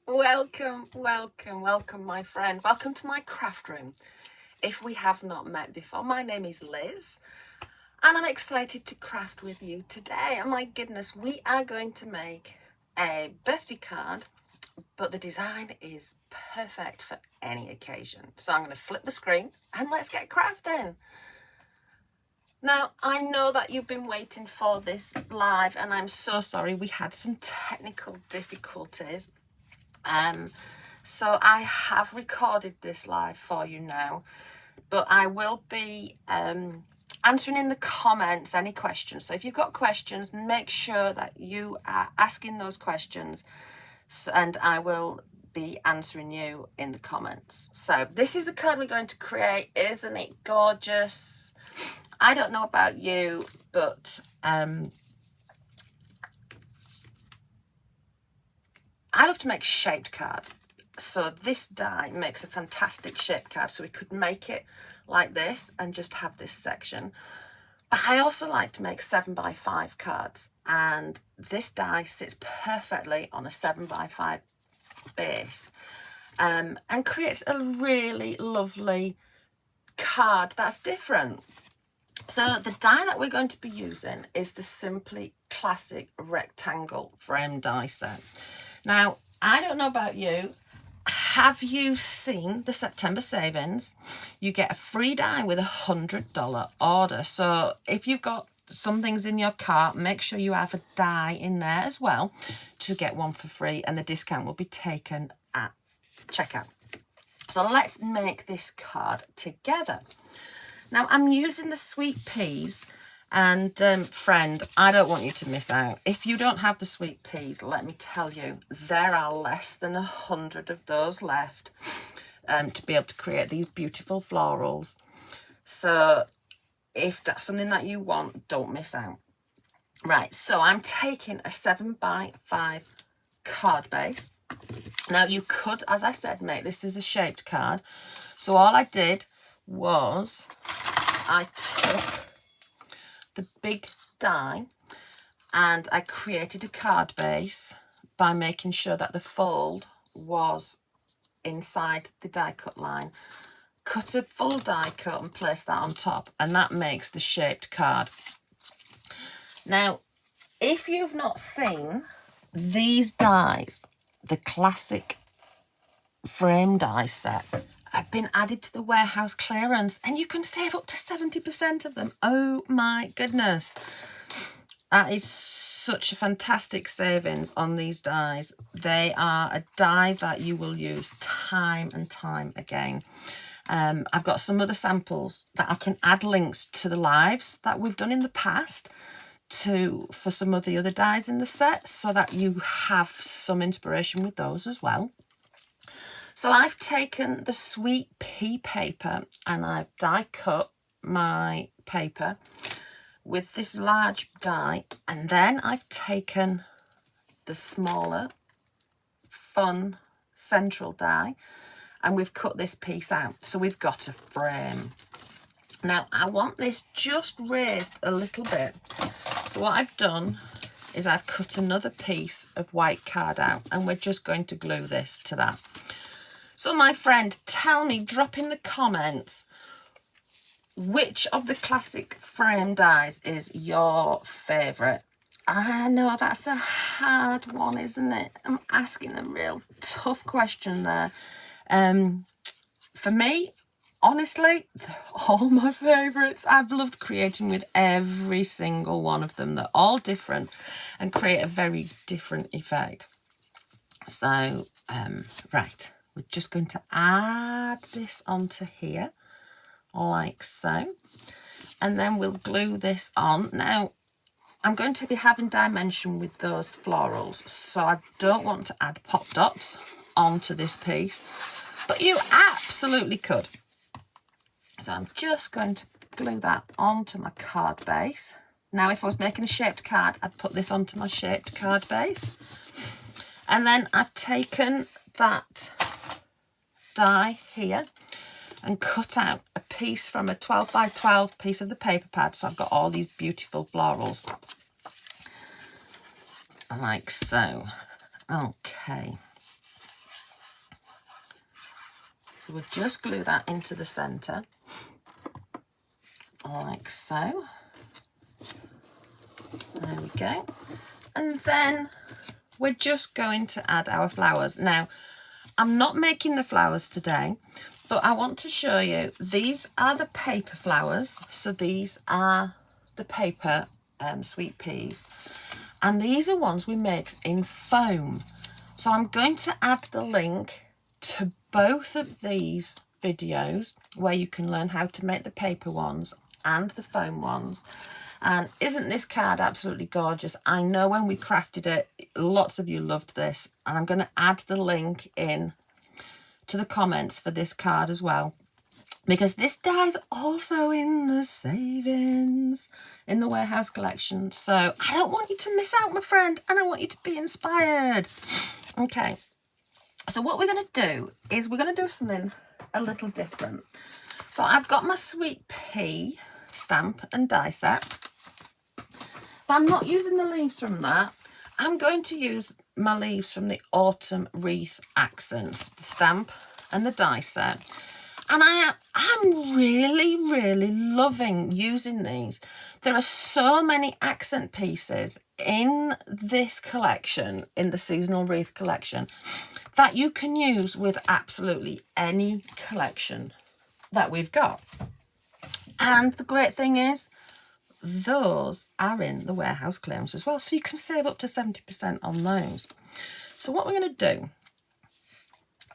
Welcome, my friend. Welcome to my craft room. If we have not met before, my name is Liz, and I'm excited to craft with you today. And my goodness, we are going to make a birthday card, but the design is perfect for any occasion. So I'm going to flip the screen and let's get crafting. Now, I know that you've been waiting for this live, and I'm so sorry we had some technical difficulties. So I have recorded this live for you now, but I will be answering in the comments any questions. So if you've got questions, make sure that you are asking those questions, and I will be answering you in the comments. So this is the card we're going to create. Isn't it gorgeous? I don't know about you, but I love to make shaped cards. So this die makes a fantastic shaped card. So we could make it like this and just have this section. But I also like to make 7x5 cards. And this die sits perfectly on a 7x5 base and creates a really lovely card that's different. So the die that we're going to be using is the Simply Classic Rectangle Frame die set. Now, I don't know about you. Have you seen the September savings? You get a free die with $100 order. So if you've got some things in your cart, make sure you have a die in there as well to get one for free, and the discount will be taken at checkout. So let's make this card together. Now, I'm using the sweet peas, and friend, I don't want you to miss out. If you don't have the sweet peas, let me tell you, there are less than 100 of those left to be able to create these beautiful florals. So if that's something that you want, don't miss out. Right, so I'm taking a 7x5 card base. Now, you could, as I said, make this as a shaped card. So all I did was I took the big die and I created a card base by making sure that the fold was inside the die cut line. Cut a full die cut and place that on top, and that makes the shaped card. Now, if you've not seen these dies, the classic frame die set have been added to the warehouse clearance, and you can save up to 70% of them. Oh my goodness, that is such a fantastic savings on these dies. They are a die that you will use time and time again. I've got some other samples that I can add links to the lives that we've done in the past for some of the other dies in the set, so that you have some inspiration with those as well. So I've taken the sweet pea paper and I've die cut my paper with this large die, and then I've taken the smaller fun central die and we've cut this piece out. So we've got a frame. Now I want this just raised a little bit. So what I've done is I've cut another piece of white card out, and we're just going to glue this to that. So my friend, tell me, drop in the comments, which of the classic frame dies is your favourite? I know that's a hard one, isn't it? I'm asking a real tough question there. For me, honestly, they're all my favourites. I've loved creating with every single one of them. They're all different and create a very different effect. So, right. We're just going to add this onto here, like so, and then we'll glue this on. Now, I'm going to be having dimension with those florals, so I don't want to add pop dots onto this piece, but you absolutely could. So I'm just going to glue that onto my card base. Now, if I was making a shaped card, I'd put this onto my shaped card base. And then I've taken that die here and cut out a piece from a 12x12 piece of the paper pad. So I've got all these beautiful florals like so. Okay, So we'll just glue that into the centre, like so. There we go. And then we're just going to add our flowers. Now, I'm not making the flowers today, but I want to show you, these are the paper flowers. So these are the paper sweet peas. And these are ones we made in foam. So I'm going to add the link to both of these videos where you can learn how to make the paper ones and the foam ones. And isn't this card absolutely gorgeous? I know when we crafted it, lots of you loved this, and I'm going to add the link in to the comments for this card as well, because this die is also in the savings in the warehouse collection. So I don't want you to miss out, my friend, and I want you to be inspired. Okay, so what we're going to do is we're going to do something a little different. So I've got my sweet pea stamp and die set, but I'm not using the leaves from that. I'm going to use my leaves from the Autumn Wreath Accents, the stamp and the die set. And I'm really, really loving using these. There are so many accent pieces in this collection, in the Seasonal Wreath collection, that you can use with absolutely any collection that we've got. And the great thing is, those are in the warehouse clearance as well, so you can save up to 70% on those. So what we're going to do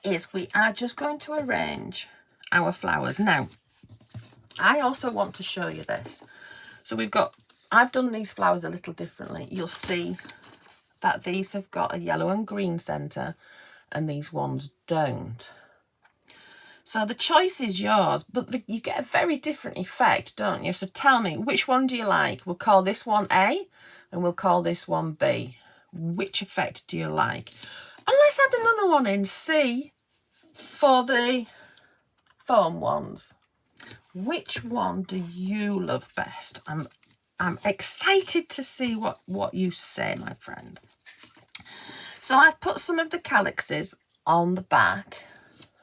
is we are just going to arrange our flowers. Now, I also want to show you this. So I've done these flowers a little differently. You'll see that these have got a yellow and green centre and these ones don't. So the choice is yours, but you get a very different effect, don't you? So tell me, which one do you like? We'll call this one A and we'll call this one B. Which effect do you like? And let's add another one in, C, for the foam ones. Which one do you love best? I'm excited to see what you say, my friend. So I've put some of the calyxes on the back.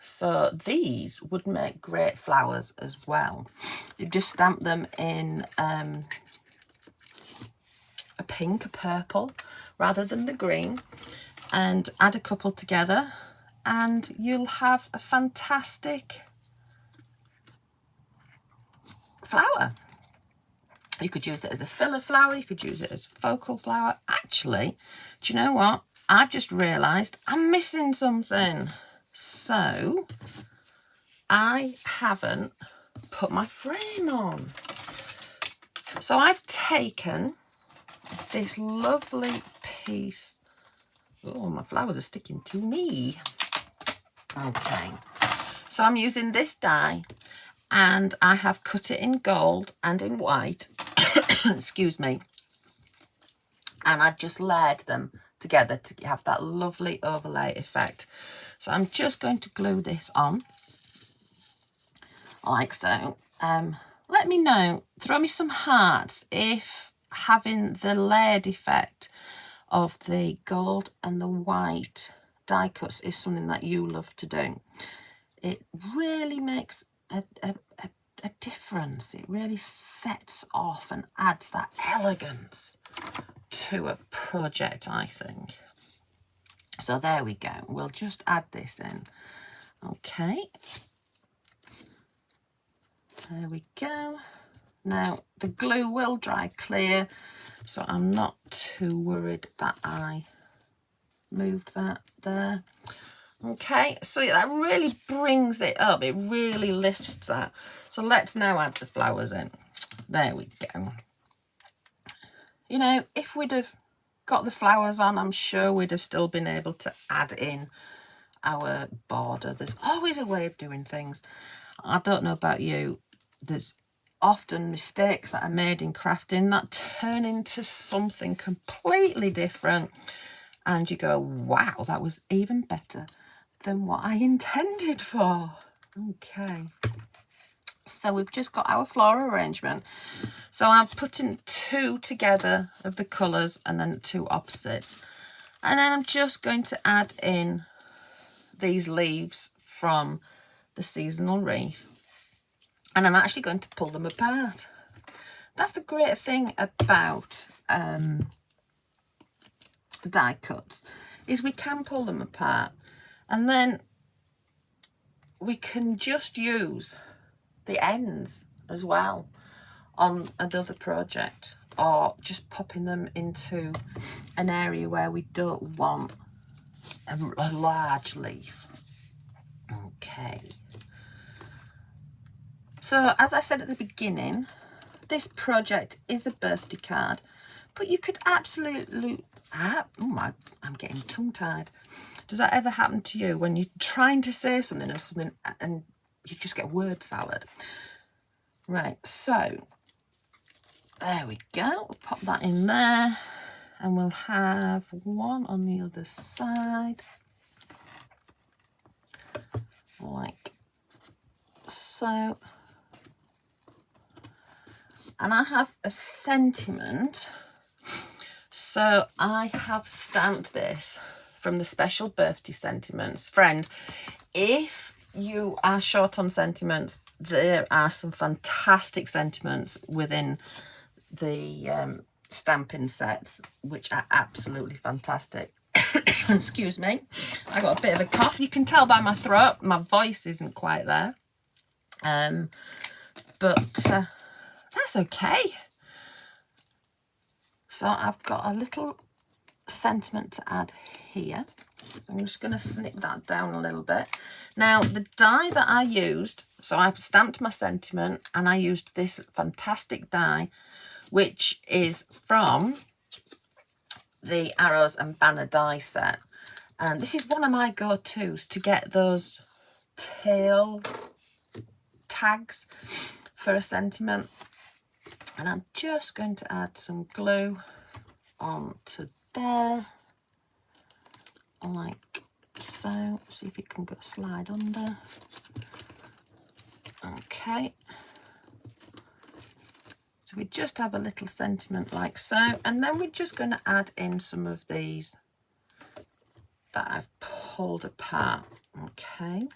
So these would make great flowers as well. You just stamp them in a pink, a purple, rather than the green, and add a couple together, and you'll have a fantastic flower. You could use it as a filler flower, you could use it as a focal flower. Actually, do you know what? I've just realised I'm missing something. So I haven't put my frame on. So I've taken this lovely piece. Oh, my flowers are sticking to me. Okay, so I'm using this die and I have cut it in gold and in white. Excuse me. And I've just layered them together to have that lovely overlay effect. So I'm just going to glue this on like so. Let me know, throw me some hearts if having the layered effect of the gold and the white die cuts is something that you love to do. It really makes a difference. It really sets off and adds that elegance to a project, I think. So there we go. We'll just add this in. Okay. There we go. Now, the glue will dry clear, so I'm not too worried that I moved that there. Okay, so that really brings it up. It really lifts that. So let's now add the flowers in. There we go. You know, if we'd have got the flowers on, I'm sure we'd have still been able to add in our border. There's always a way of doing things. I don't know about you, there's often mistakes that are made in crafting that turn into something completely different, and you go, wow, that was even better than what I intended for. Okay, so we've just got our floral arrangement. So I'm putting two together of the colours and then two opposites. And then I'm just going to add in these leaves from the seasonal wreath, and I'm actually going to pull them apart. That's the great thing about die cuts, is we can pull them apart, and then we can just use the ends as well on another project, or just popping them into an area where we don't want a large leaf. Okay, so as I said at the beginning, this project is a birthday card, but you could absolutely, I'm getting tongue-tied. Does that ever happen to you when you're trying to say something or something and you just get word salad? Right, so there we go. We'll pop that in there, and we'll have one on the other side, like so. And I have a sentiment, so I have stamped this from the special birthday sentiments. Friend, if you are short on sentiments, there are some fantastic sentiments within the stamping sets, which are absolutely fantastic. Excuse me, I got a bit of a cough. You can tell by my throat, my voice isn't quite there. But that's okay. So I've got a little sentiment to add here. So I'm just going to snip that down a little bit. Now, the die that I used, so I've stamped my sentiment, and I used this fantastic die, which is from the Arrows and Banner die set. And this is one of my go-tos to get those tail tags for a sentiment. And I'm just going to add some glue onto there, like so. See if it can go slide under. Okay. So we just have a little sentiment like so, and then we're just going to add in some of these that I've pulled apart. Okay.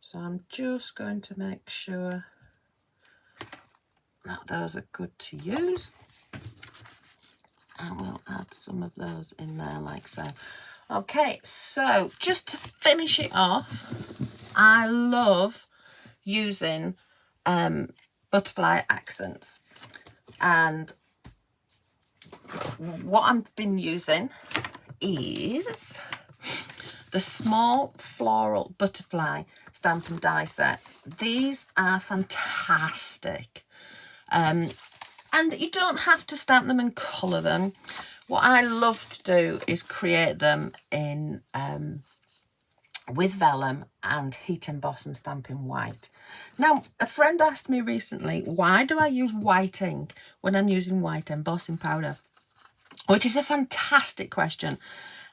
So I'm just going to make sure that those are good to use, and we'll add some of those in there like so. Okay, so just to finish it off, I love using butterfly accents, and what I've been using is the small floral butterfly stamp and die set. These are fantastic. And you don't have to stamp them and colour them. What I love to do is create them in with vellum and heat emboss and stamp in white. Now, a friend asked me recently, why do I use white ink when I'm using white embossing powder? Which is a fantastic question.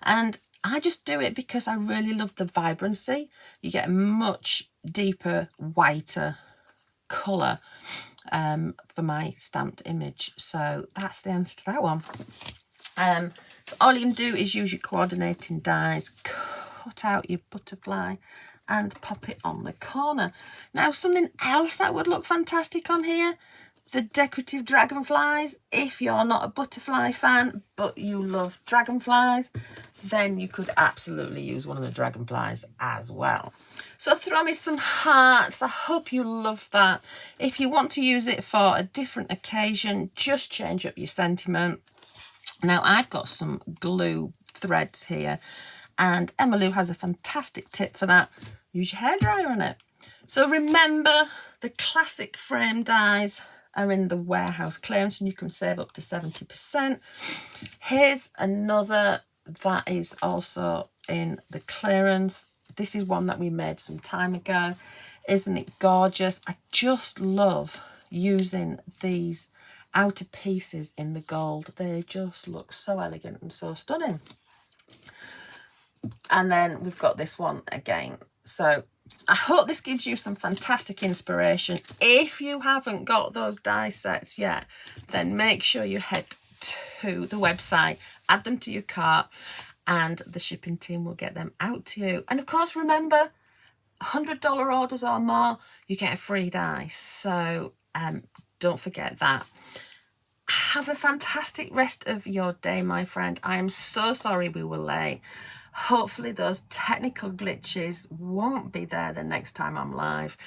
And I just do it because I really love the vibrancy. You get a much deeper, whiter colour for my stamped image. So that's the answer to that one. So all you can do is use your coordinating dies, cut out your butterfly and pop it on the corner. Now, something else that would look fantastic on here, the decorative dragonflies. If you're not a butterfly fan but you love dragonflies, then you could absolutely use one of the dragonflies as well. So throw me some hearts. I hope you love that. If you want to use it for a different occasion, just change up your sentiment. Now, I've got some glue threads here, and Emma Lou has a fantastic tip for that. Use your hairdryer on it. So remember, the classic frame dies are in the warehouse clearance, and you can save up to 70%. Here's another that is also in the clearance. This is one that we made some time ago. Isn't it gorgeous? I just love using these outer pieces in the gold. They just look so elegant and so stunning. And then we've got this one again. So I hope this gives you some fantastic inspiration. If you haven't got those die sets yet, then make sure you head to the website, add them to your cart, and the shipping team will get them out to you. And of course, remember, $100 orders or more, you get a free die. So don't forget that. Have a fantastic rest of your day, my friend. I am so sorry we were late. Hopefully those technical glitches won't be there the next time I'm live.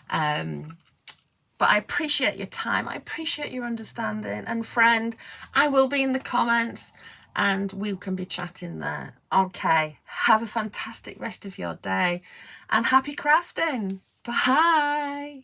But I appreciate your time. I appreciate your understanding. And friend, I will be in the comments and we can be chatting there. Okay, have a fantastic rest of your day and happy crafting. Bye.